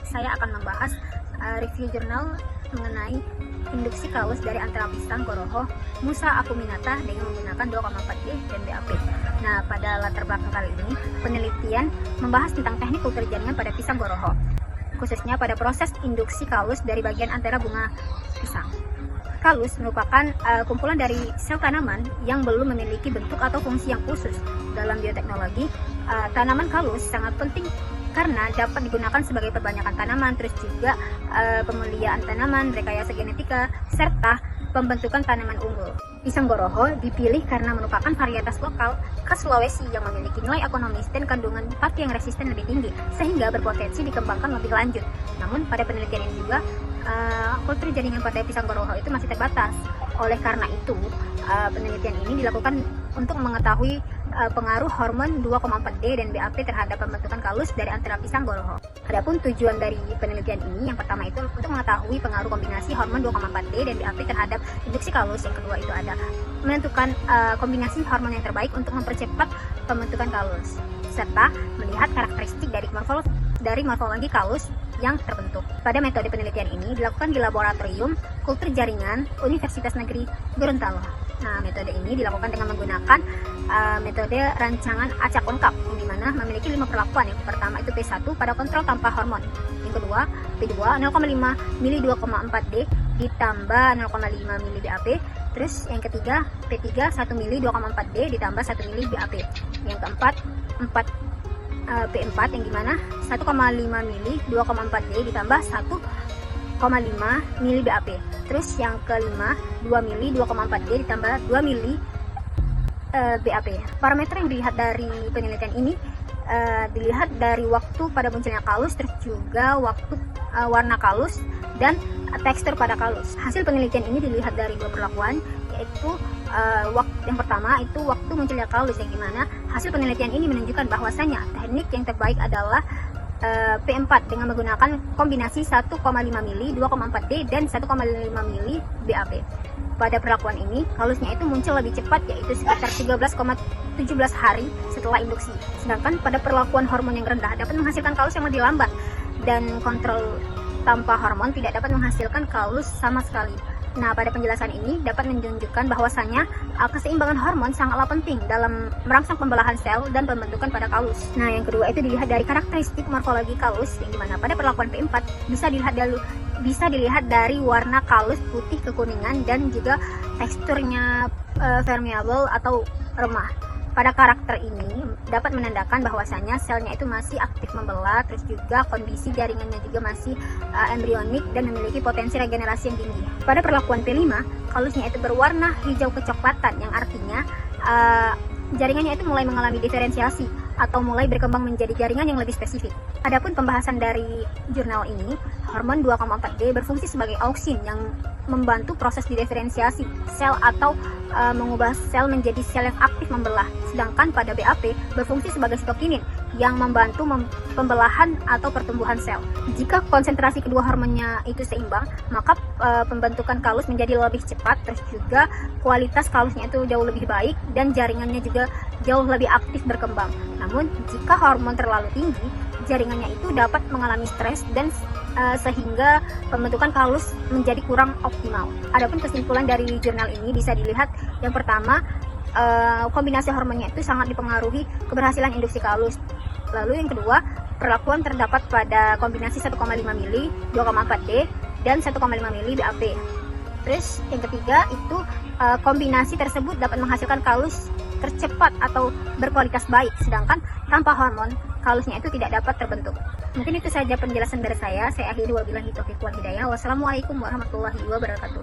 saya akan membahas review jurnal mengenai induksi kalus dari antara pisang Goroho Musa Acuminata dengan menggunakan 2,4D dan BAP. Nah, pada latar belakang kali ini, penelitian membahas tentang teknik kultur jaringan pada pisang Goroho, khususnya pada proses induksi kalus dari bagian antara bunga pisang. Kalus merupakan kumpulan dari sel tanaman yang belum memiliki bentuk atau fungsi yang khusus. Dalam bioteknologi, tanaman kalus sangat penting karena dapat digunakan sebagai perbanyakan tanaman, terus juga pemuliaan tanaman, rekayasa genetika, serta pembentukan tanaman unggul. Pisang Goroho dipilih karena merupakan varietas lokal khas Sulawesi yang memiliki nilai ekonomis dan kandungan pati yang resisten lebih tinggi, sehingga berpotensi dikembangkan lebih lanjut. Namun pada penelitian ini juga kultur jaringan pada pisang Goroho itu masih terbatas. Oleh karena itu, penelitian ini dilakukan untuk mengetahui pengaruh hormon 2,4D dan BAP terhadap pembentukan kalus dari antara pisang Goroho. Adapun tujuan dari penelitian ini, yang pertama itu untuk mengetahui pengaruh kombinasi hormon 2,4D dan BAP terhadap induksi kalus. Yang kedua itu ada menentukan kombinasi hormon yang terbaik untuk mempercepat pembentukan kalus, serta melihat karakteristik dari morfologi kalus yang terbentuk. Pada metode penelitian ini dilakukan di Laboratorium Kultur Jaringan Universitas Negeri Gorontalo. Nah, metode ini dilakukan dengan menggunakan metode rancangan acak lengkap, yang dimana memiliki 5 perlakuan. Yang pertama itu P1 pada kontrol tanpa hormon. Yang kedua P2 0,5 mili 2,4D ditambah 0,5 mili BAP. Terus yang ketiga P3 1 mili 2,4D ditambah 1 mili BAP. Yang keempat P4 yang dimana 1,5 mili 2,4D ditambah 1,5 mili BAP. Terus yang kelima 2 mili 2,4D ditambah 2 mili BAP. Parameter yang dilihat dari penelitian ini dilihat dari waktu pada munculnya kalus, terus juga waktu warna kalus dan tekstur pada kalus. Hasil penelitian ini dilihat dari 2 perlakuan, yaitu yang pertama itu waktu munculnya kalus, yang dimana hasil penelitian ini menunjukkan bahwasanya teknik yang terbaik adalah P4 dengan menggunakan kombinasi 1,5 mili 2,4D dan 1,5 mili BAP. Pada perlakuan ini kalusnya itu muncul lebih cepat, yaitu sekitar 13,17 hari setelah induksi. Sedangkan pada perlakuan hormon yang rendah dapat menghasilkan kalus yang lebih lambat, dan kontrol tanpa hormon tidak dapat menghasilkan kalus sama sekali. Nah, pada penjelasan ini dapat menunjukkan bahwasanya keseimbangan hormon sangatlah penting dalam merangsang pembelahan sel dan pembentukan pada kalus. Nah, yang kedua itu dilihat dari karakteristik morfologi kalus, yang dimana pada perlakuan P4 bisa dilihat dari warna kalus putih kekuningan dan juga teksturnya permeable atau remah. Pada karakter ini dapat menandakan bahwasanya selnya itu masih aktif membelah, terus juga kondisi jaringannya juga masih embrionik dan memiliki potensi regenerasi yang tinggi. Pada perlakuan P5, kalusnya itu berwarna hijau kecoklatan, yang artinya jaringannya itu mulai mengalami diferensiasi atau mulai berkembang menjadi jaringan yang lebih spesifik. Adapun pembahasan dari jurnal ini, hormon 2,4D berfungsi sebagai auksin yang membantu proses diferensiasi sel atau mengubah sel menjadi sel yang aktif membelah. Sedangkan pada BAP berfungsi sebagai sitokinin yang membantu pembelahan atau pertumbuhan sel. Jika konsentrasi kedua hormonnya itu seimbang, maka pembentukan kalus menjadi lebih cepat, terus juga kualitas kalusnya itu jauh lebih baik dan jaringannya juga jauh lebih aktif berkembang. Namun jika hormon terlalu tinggi, jaringannya itu dapat mengalami stres dan sehingga pembentukan kalus menjadi kurang optimal. Adapun kesimpulan dari jurnal ini bisa dilihat, yang pertama kombinasi hormonnya itu sangat dipengaruhi keberhasilan induksi kalus. Lalu yang kedua, perlakuan terdapat pada kombinasi 1,5 mili 2,4D dan 1,5 mili BAP. Terus yang ketiga itu kombinasi tersebut dapat menghasilkan kalus tercepat atau berkualitas baik, sedangkan tanpa hormon kalusnya itu tidak dapat terbentuk. Mungkin itu saja penjelasan dari saya. Saya akhiri, wabillahi taufiq wal hidayah. Wassalamualaikum warahmatullahi wabarakatuh.